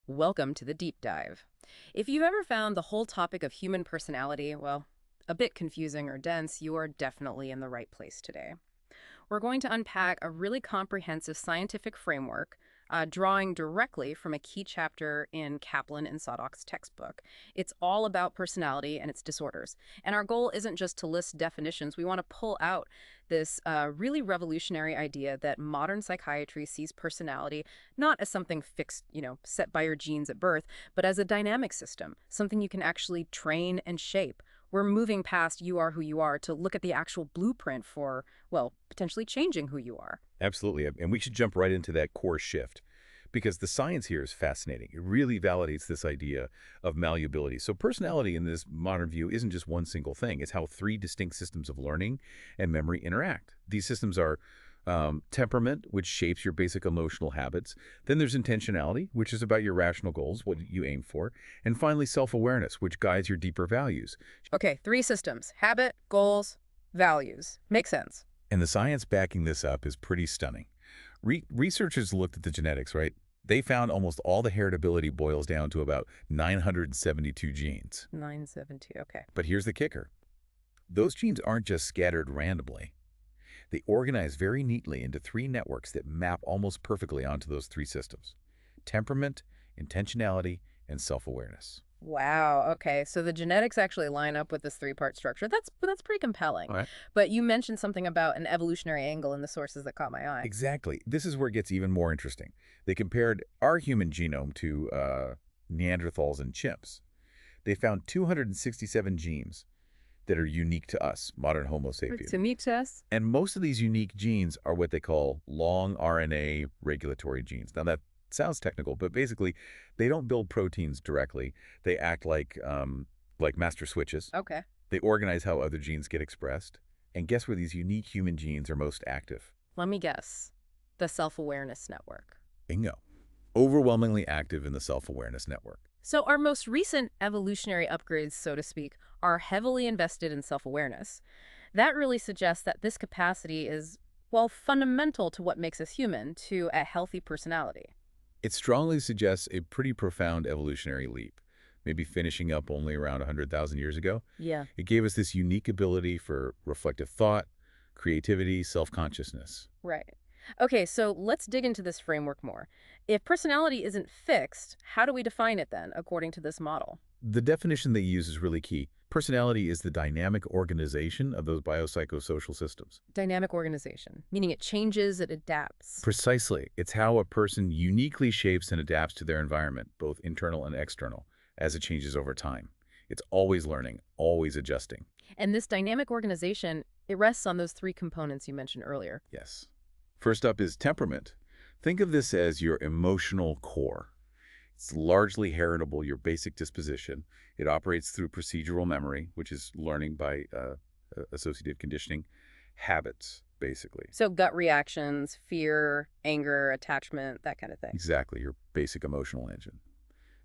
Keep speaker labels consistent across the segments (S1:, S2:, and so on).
S1: Welcome to the deep dive. If you've ever found the whole topic of human personality, well, a bit confusing or dense, you are definitely in the right place today. We're going to unpack a really comprehensive scientific framework, drawing directly from a key chapter in Kaplan and Sadock's textbook. It's all about personality and its disorders. And our goal isn't just to list definitions. We want to pull out this really revolutionary idea that modern psychiatry sees personality not as something fixed, set by your genes at birth, but as a dynamic system, something you can actually train and shape. We're moving past you are who you are to look at the actual blueprint for, well, potentially changing who you are.
S2: Absolutely. And we should jump right into that core shift because the science here is fascinating. It really validates this idea of malleability. So personality in this modern view isn't just one single thing. It's how three distinct systems of learning and memory interact. These systems are temperament, which shapes your basic emotional habits. Then there's intentionality, which is about your rational goals, what you aim for. And finally, self-awareness, which guides your deeper values.
S1: Okay, three systems: habit, goals, values. Makes sense.
S2: And the science backing this up is pretty stunning. Researchers looked at the genetics, right? They found almost all the heritability boils down to about 972 genes.
S1: 972, okay.
S2: But here's the kicker. Those genes aren't just scattered randomly. They organize very neatly into three networks that map almost perfectly onto those three systems: temperament, intentionality, and self-awareness.
S1: Wow, okay. So the genetics actually line up with this three-part structure. That's pretty compelling.
S2: All right.
S1: But you mentioned something about an evolutionary angle in the sources that caught my eye.
S2: Exactly. This is where it gets even more interesting. They compared our human genome to Neanderthals and chimps. They found 267 genes that are unique to us, modern Homo sapiens.
S1: To meet us?
S2: And most of these unique genes are what they call long RNA regulatory genes. Now, that sounds technical, but basically, they don't build proteins directly. They act like master switches.
S1: Okay.
S2: They organize how other genes get expressed. And guess where these unique human genes are most active?
S1: Let me guess. The self-awareness network.
S2: Bingo. Overwhelmingly active in the self-awareness network.
S1: So our most recent evolutionary upgrades, so to speak, are heavily invested in self-awareness. That really suggests that this capacity is, well, fundamental to what makes us human, to a healthy personality.
S2: It strongly suggests a pretty profound evolutionary leap, maybe finishing up only around 100,000 years ago.
S1: Yeah.
S2: It gave us this unique ability for reflective thought, creativity, self-consciousness.
S1: Right. Okay, so let's dig into this framework more. If personality isn't fixed, how do we define it then, according to this model?
S2: The definition they use is really key. Personality is the dynamic organization of those biopsychosocial systems.
S1: Dynamic organization, meaning it changes, it adapts.
S2: Precisely. It's how a person uniquely shapes and adapts to their environment, both internal and external, as it changes over time. It's always learning, always adjusting.
S1: And this dynamic organization, it rests on those three components you mentioned earlier.
S2: Yes. First up is temperament. Think of this as your emotional core. It's largely heritable, your basic disposition. It operates through procedural memory, which is learning by associative conditioning, habits, basically.
S1: So gut reactions, fear, anger, attachment, that kind of thing.
S2: Exactly, your basic emotional engine.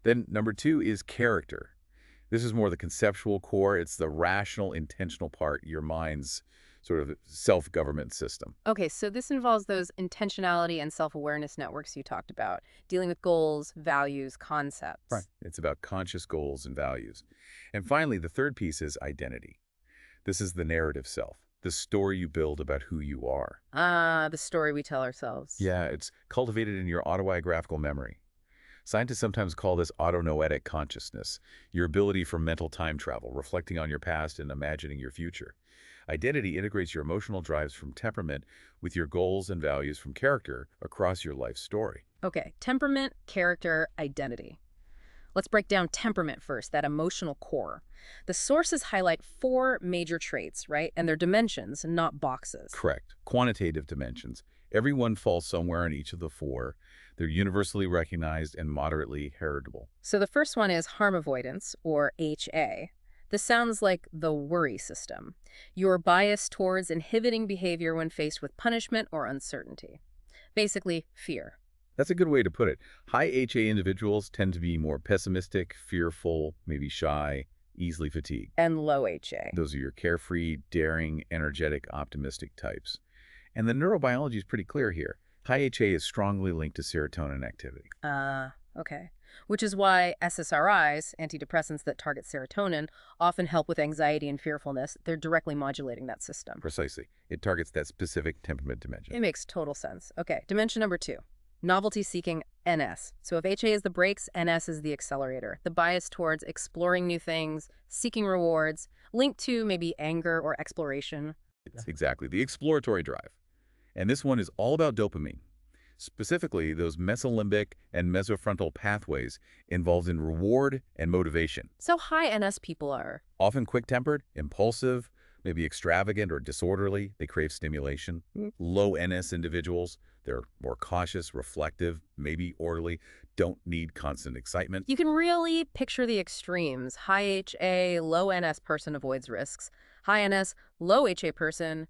S2: Then number two is character. This is more the conceptual core. It's the rational, intentional part, your mind's sort of self-government system.
S1: Okay, so this involves those intentionality and self-awareness networks you talked about, dealing with goals, values, concepts.
S2: Right. It's about conscious goals and values. And finally, the third piece is identity. This is the narrative self, the story you build about who you are.
S1: Ah, the story we tell ourselves.
S2: Yeah, it's cultivated in your autobiographical memory. Scientists sometimes call this autonoetic consciousness, your ability for mental time travel, reflecting on your past and imagining your future. Identity integrates your emotional drives from temperament with your goals and values from character across your life story.
S1: Okay, temperament, character, identity. Let's break down temperament first, that emotional core. The sources highlight four major traits, right? And they're dimensions, not boxes.
S2: Correct. Quantitative dimensions. Everyone falls somewhere in each of the four. They're universally recognized and moderately heritable.
S1: So the first one is harm avoidance, or HA. This sounds like the worry system. You're biased towards inhibiting behavior when faced with punishment or uncertainty. Basically, fear.
S2: That's a good way to put it. High HA individuals tend to be more pessimistic, fearful, maybe shy, easily fatigued.
S1: And low HA.
S2: Those are your carefree, daring, energetic, optimistic types. And the neurobiology is pretty clear here. High HA is strongly linked to serotonin activity.
S1: Okay. which is why SSRIs, antidepressants that target serotonin, often help with anxiety and fearfulness. They're directly modulating that system.
S2: Precisely. It targets that specific temperament dimension.
S1: It makes total sense. Okay, dimension number 2. Novelty-seeking NS. So if HA is the brakes, NS is the accelerator. The bias towards exploring new things, seeking rewards, linked to maybe anger or exploration.
S2: It's exactly the exploratory drive. And this one is all about dopamine. Specifically, those mesolimbic and mesofrontal pathways involved in reward and motivation.
S1: So high NS people are.
S2: Often quick-tempered, impulsive, maybe extravagant or disorderly. They crave stimulation. Low NS individuals, they're more cautious, reflective, maybe orderly, don't need constant excitement.
S1: You can really picture the extremes. High HA, low NS person avoids risks. High NS, low HA person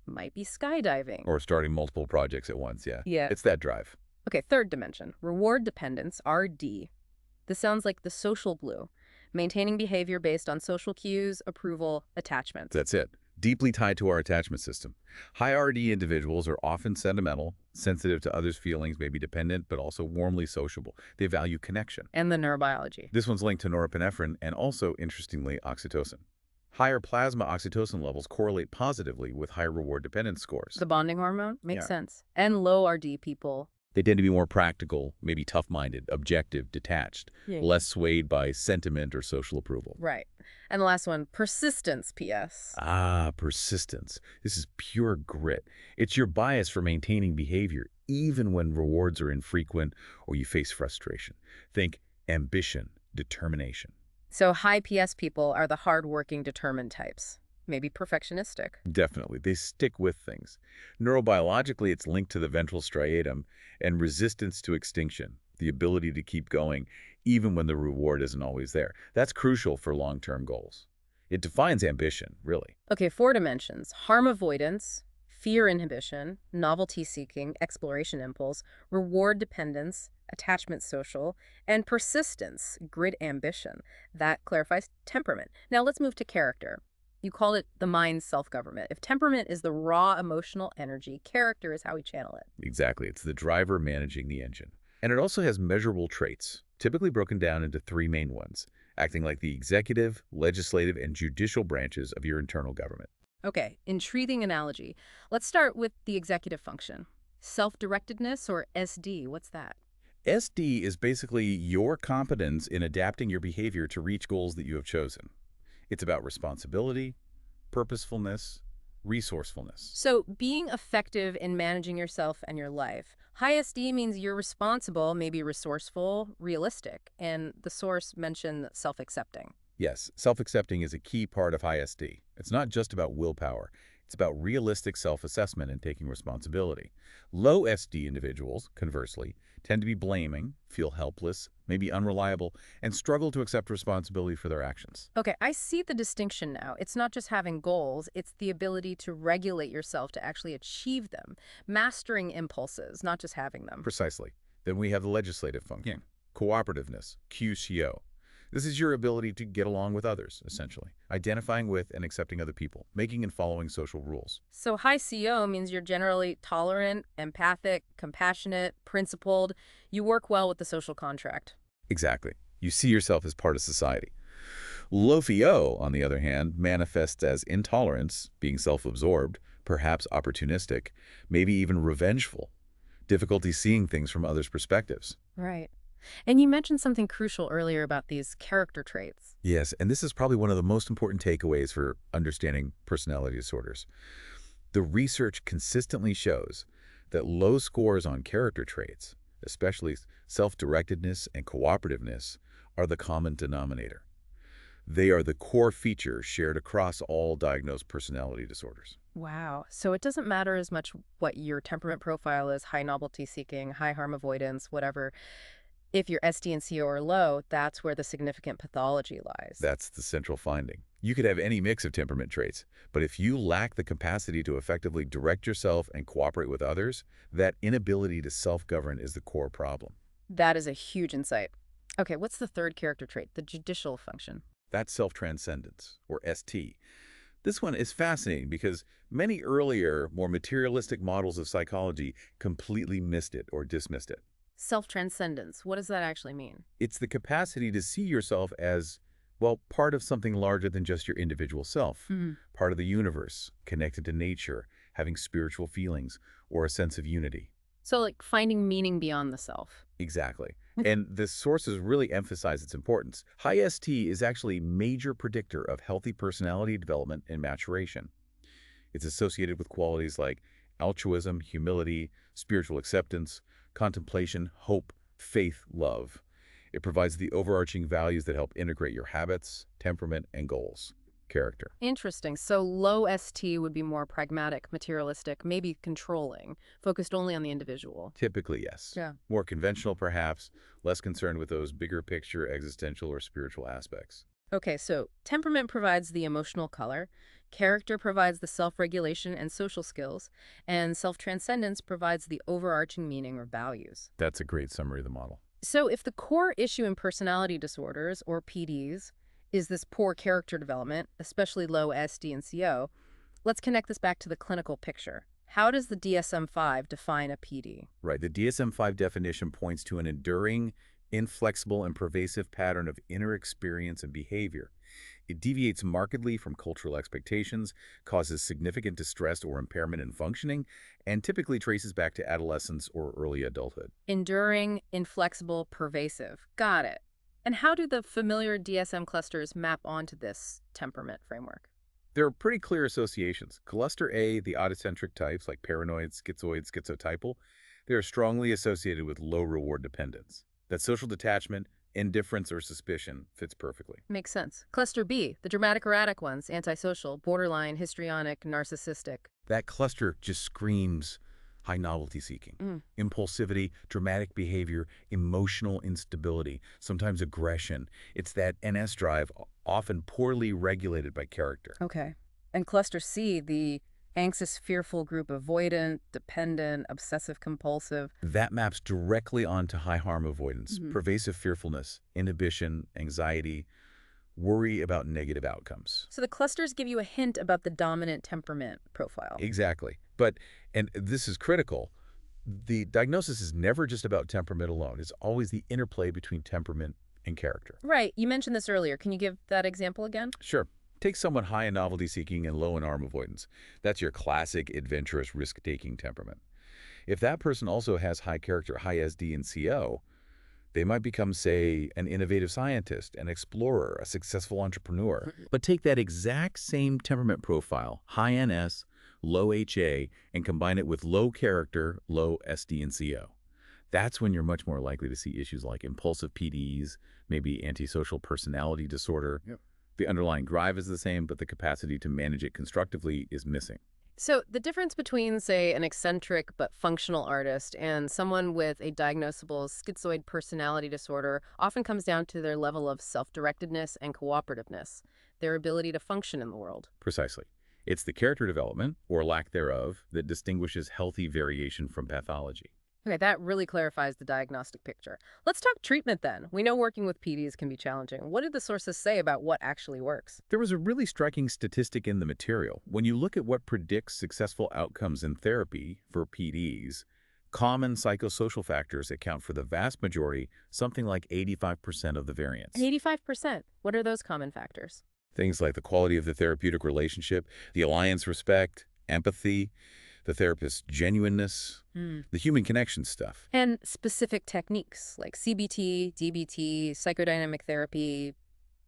S1: might be skydiving.
S2: Or starting multiple projects at once, yeah.
S1: Yeah.
S2: It's that drive.
S1: Okay, third dimension, reward dependence, RD. This sounds like the social glue, maintaining behavior based on social cues, approval, attachment.
S2: That's it. Deeply tied to our attachment system. High RD individuals are often sentimental, sensitive to others' feelings, maybe dependent, but also warmly sociable. They value connection.
S1: And the neurobiology.
S2: This one's linked to norepinephrine and also, interestingly, oxytocin. Higher plasma oxytocin levels correlate positively with higher reward dependence scores.
S1: The bonding hormone? Makes
S2: Yeah.
S1: sense. And low RD people.
S2: They tend to be more practical, maybe tough-minded, objective, detached, less swayed by sentiment or social approval.
S1: Right. And the last one, persistence, PS.
S2: Ah, persistence. This is pure grit. It's your bias for maintaining behavior, even when rewards are infrequent or you face frustration. Think ambition, determination.
S1: So high PS people are the hardworking, determined types. Maybe perfectionistic.
S2: Definitely. They stick with things. Neurobiologically, it's linked to the ventral striatum and resistance to extinction, the ability to keep going even when the reward isn't always there. That's crucial for long-term goals. It defines ambition, really.
S1: Okay, 4 dimensions. Harm avoidance, fear inhibition, novelty seeking, exploration impulse, reward dependence, attachment social, and persistence, grit ambition. That clarifies temperament. Now let's move to character. You call it the mind's self-government. If temperament is the raw emotional energy, character is how we channel it.
S2: Exactly. It's the driver managing the engine. And it also has measurable traits, typically broken down into 3 main ones, acting like the executive, legislative, and judicial branches of your internal government.
S1: Okay, intriguing analogy. Let's start with the executive function. Self-directedness, or SD, what's that?
S2: SD is basically your competence in adapting your behavior to reach goals that you have chosen. It's about responsibility, purposefulness, resourcefulness.
S1: So being effective in managing yourself and your life. High SD means you're responsible, maybe resourceful, realistic, and the source mentioned self-accepting.
S2: Yes, self-accepting is a key part of high SD. It's not just about willpower. It's about realistic self-assessment and taking responsibility. Low SD individuals, conversely, tend to be blaming, feel helpless, maybe unreliable, and struggle to accept responsibility for their actions.
S1: Okay, I see the distinction now. It's not just having goals, it's the ability to regulate yourself to actually achieve them. Mastering impulses, not just having them.
S2: Precisely. Then we have the legislative function. Cooperativeness, QCO. This is your ability to get along with others, essentially. Identifying with and accepting other people, making and following social rules.
S1: So high CO means you're generally tolerant, empathic, compassionate, principled. You work well with the social contract.
S2: Exactly. You see yourself as part of society. Low FIO, on the other hand, manifests as intolerance, being self-absorbed, perhaps opportunistic, maybe even revengeful. Difficulty seeing things from others' perspectives.
S1: Right. And you mentioned something crucial earlier about these character traits.
S2: Yes, and this is probably one of the most important takeaways for understanding personality disorders. The research consistently shows that low scores on character traits, especially self-directedness and cooperativeness, are the common denominator. They are the core features shared across all diagnosed personality disorders.
S1: Wow. So it doesn't matter as much what your temperament profile is, high novelty seeking, high harm avoidance, whatever. If your SD and CO are low, that's where the significant pathology lies.
S2: That's the central finding. You could have any mix of temperament traits, but if you lack the capacity to effectively direct yourself and cooperate with others, that inability to self-govern is the core problem.
S1: That is a huge insight. Okay, what's the third character trait, the judicial function?
S2: That's self-transcendence, or ST. This one is fascinating because many earlier, more materialistic models of psychology completely missed it or dismissed it.
S1: Self-transcendence, what does that actually mean?
S2: It's the capacity to see yourself as, well, part of something larger than just your individual self,
S1: Hmm.
S2: part of the universe, connected to nature, having spiritual feelings, or a sense of unity.
S1: So like finding meaning beyond the self.
S2: Exactly. And the sources really emphasize its importance. High ST is actually a major predictor of healthy personality development and maturation. It's associated with qualities like altruism, humility, spiritual acceptance, contemplation, hope, faith, love. It provides the overarching values that help integrate your habits, temperament, and goals. Character.
S1: Interesting. So low ST would be more pragmatic, materialistic, maybe controlling, focused only on the individual.
S2: Typically, yes.
S1: Yeah.
S2: More conventional, perhaps, less concerned with those bigger picture existential or spiritual aspects.
S1: Okay, so temperament provides the emotional color, character provides the self-regulation and social skills, and self-transcendence provides the overarching meaning or values.
S2: That's a great summary of the model.
S1: So if the core issue in personality disorders, or PDs, is this poor character development, especially low SD and CO, let's connect this back to the clinical picture. How does the DSM-5 define a PD?
S2: Right. The DSM-5 definition points to an enduring, inflexible, and pervasive pattern of inner experience and behavior. It deviates markedly from cultural expectations, causes significant distress or impairment in functioning, and typically traces back to adolescence or early adulthood.
S1: Enduring, inflexible, pervasive. Got it. And how do the familiar DSM clusters map onto this temperament framework?
S2: There are pretty clear associations. Cluster A, the autocentric types like paranoid, schizoid, schizotypal, they are strongly associated with low reward dependence. That social detachment, indifference, or suspicion fits perfectly.
S1: Makes sense. Cluster B, the dramatic erratic ones, antisocial, borderline, histrionic, narcissistic.
S2: That cluster just screams high novelty seeking, impulsivity, dramatic behavior, emotional instability, sometimes aggression. It's that NS drive, often poorly regulated by character.
S1: Okay. And cluster C, the anxious, fearful group, avoidant, dependent, obsessive-compulsive.
S2: That maps directly onto high harm avoidance, pervasive fearfulness, inhibition, anxiety, worry about negative outcomes.
S1: So the clusters give you a hint about the dominant temperament profile.
S2: Exactly. But, and this is critical, the diagnosis is never just about temperament alone. It's always the interplay between temperament and character.
S1: Right. You mentioned this earlier. Can you give that example again?
S2: Sure. Take someone high in novelty seeking and low in harm avoidance. That's your classic adventurous risk-taking temperament. If that person also has high character, high SD and CO, they might become, say, an innovative scientist, an explorer, a successful entrepreneur. But take that exact same temperament profile, high NS, low HA, and combine it with low character, low SD and CO. That's when you're much more likely to see issues like impulsive PDs, maybe antisocial personality disorder.
S3: Yep.
S2: The underlying drive is the same, but the capacity to manage it constructively is missing.
S1: So the difference between, say, an eccentric but functional artist and someone with a diagnosable schizoid personality disorder often comes down to their level of self-directedness and cooperativeness, their ability to function in the world.
S2: Precisely. It's the character development, or lack thereof, that distinguishes healthy variation from pathology.
S1: Okay, that really clarifies the diagnostic picture. Let's talk treatment then. We know working with PDs can be challenging. What did the sources say about what actually works?
S2: There was a really striking statistic in the material. When you look at what predicts successful outcomes in therapy for PDs, common psychosocial factors account for the vast majority, something like 85% of the variance.
S1: 85%. What are those common factors?
S2: Things like the quality of the therapeutic relationship, the alliance respect, empathy, the therapist's genuineness, the human connection stuff.
S1: And specific techniques like CBT, DBT, psychodynamic therapy,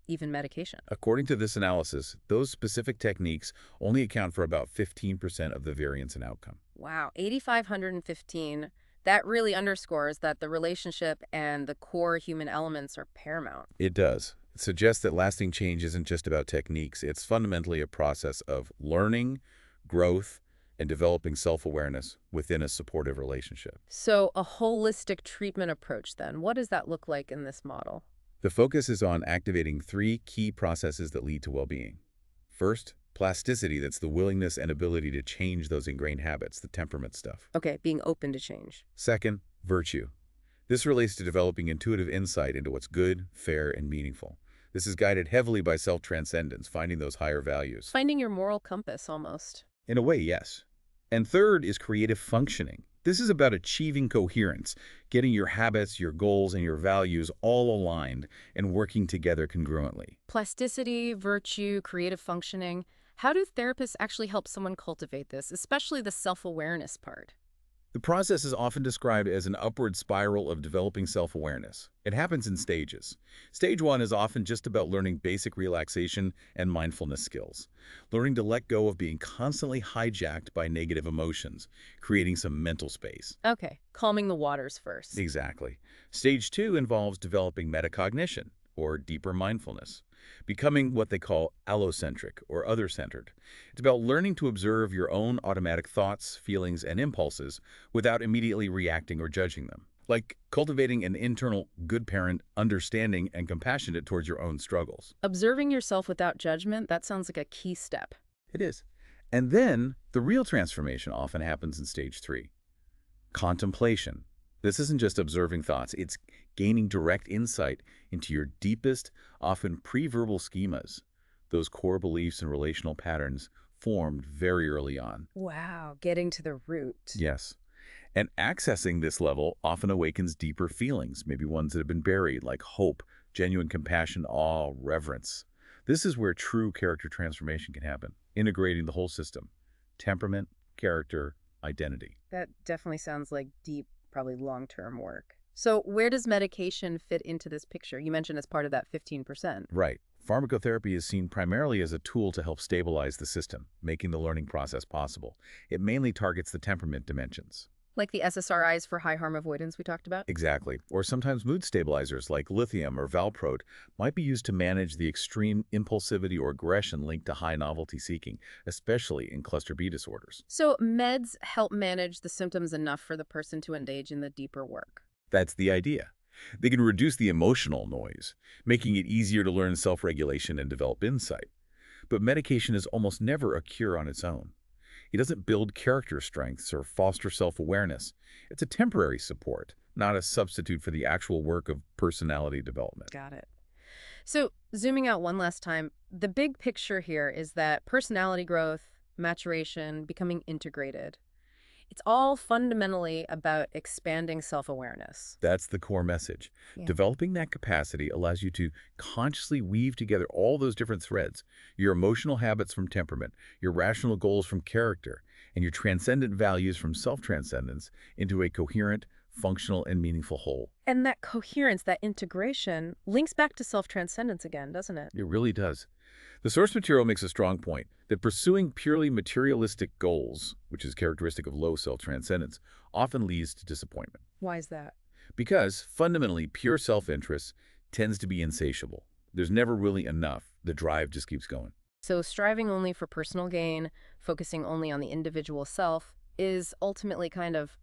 S1: even medication.
S2: According to this analysis, those specific techniques only account for about 15% of the variance in outcome.
S1: Wow, 8,515. That really underscores that the relationship and the core human elements are paramount.
S2: It does. It suggests that lasting change isn't just about techniques. It's fundamentally a process of learning, growth, and developing self-awareness within a supportive relationship.
S1: So a holistic treatment approach then, what does that look like in this model?
S2: The focus is on activating 3 key processes that lead to well-being. First, plasticity, that's the willingness and ability to change those ingrained habits, the temperament stuff.
S1: Okay, being open to change.
S2: Second, virtue. This relates to developing intuitive insight into what's good, fair, and meaningful. This is guided heavily by self-transcendence, finding those higher values.
S1: Finding your moral compass, almost.
S2: In a way, yes. And third is creative functioning. This is about achieving coherence, getting your habits, your goals, and your values all aligned and working together congruently.
S1: Plasticity, virtue, creative functioning. How do therapists actually help someone cultivate this, especially the self-awareness part?
S2: The process is often described as an upward spiral of developing self-awareness. It happens in stages. Stage 1 is often just about learning basic relaxation and mindfulness skills, learning to let go of being constantly hijacked by negative emotions, creating some mental space.
S1: Okay, calming the waters first.
S2: Exactly. Stage 2 involves developing metacognition, or deeper mindfulness, becoming what they call allocentric or other-centered. It's about learning to observe your own automatic thoughts, feelings, and impulses without immediately reacting or judging them. Like cultivating an internal good parent, understanding and compassionate towards your own struggles.
S1: Observing yourself without judgment, that sounds like a key step.
S2: It is. And then the real transformation often happens in stage 3. Contemplation. This isn't just observing thoughts, it's gaining direct insight into your deepest, often pre-verbal schemas, those core beliefs and relational patterns formed very early on.
S1: Wow, getting to the root.
S2: Yes. And accessing this level often awakens deeper feelings, maybe ones that have been buried, like hope, genuine compassion, awe, reverence. This is where true character transformation can happen, integrating the whole system: temperament, character, identity.
S1: That definitely sounds like deep, probably long-term work. So where does medication fit into this picture? You mentioned as part of that 15%.
S2: Right. Pharmacotherapy is seen primarily as a tool to help stabilize the system, making the learning process possible. It mainly targets the temperament dimensions.
S1: Like the SSRIs for high harm avoidance we talked about?
S2: Exactly. Or sometimes mood stabilizers like lithium or valproate might be used to manage the extreme impulsivity or aggression linked to high novelty seeking, especially in cluster B disorders.
S1: So meds help manage the symptoms enough for the person to engage in the deeper work.
S2: That's the idea. They can reduce the emotional noise, making it easier to learn self-regulation and develop insight. But medication is almost never a cure on its own. It doesn't build character strengths or foster self-awareness. It's a temporary support, not a substitute for the actual work of personality development.
S1: Got it. So zooming out one last time, the big picture here is that personality growth, maturation, becoming integrated, it's all fundamentally about expanding self-awareness.
S2: That's the core message.
S1: Yeah.
S2: Developing that capacity allows you to consciously weave together all those different threads: your emotional habits from temperament, your rational goals from character, and your transcendent values from self-transcendence into a coherent, functional, and meaningful whole.
S1: And that coherence, that integration, links back to self-transcendence again, doesn't it?
S2: It really does. The source material makes a strong point that pursuing purely materialistic goals, which is characteristic of low self-transcendence, often leads to disappointment.
S1: Why is that?
S2: Because, fundamentally, pure self-interest tends to be insatiable. There's never really enough. The drive just keeps going.
S1: So striving only for personal gain, focusing only on the individual self, is ultimately kind of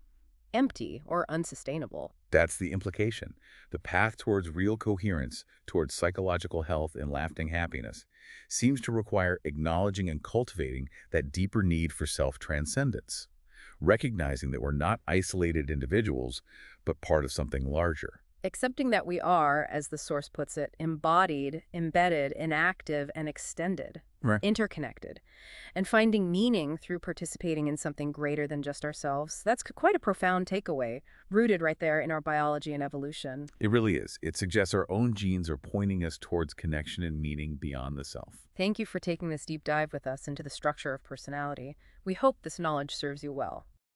S1: empty or unsustainable.
S2: That's the implication. The path towards real coherence, towards psychological health and lasting happiness, seems to require acknowledging and cultivating that deeper need for self-transcendence, recognizing that we're not isolated individuals, but part of something larger.
S1: Accepting that we are, as the source puts it, embodied, embedded, inactive, and extended,
S2: Right.
S1: interconnected, and finding meaning through participating in something greater than just ourselves. That's quite a profound takeaway, rooted right there in our biology and evolution.
S2: It really is. It suggests our own genes are pointing us towards connection and meaning beyond the self.
S1: Thank you for taking this deep dive with us into the structure of personality. We hope this knowledge serves you well.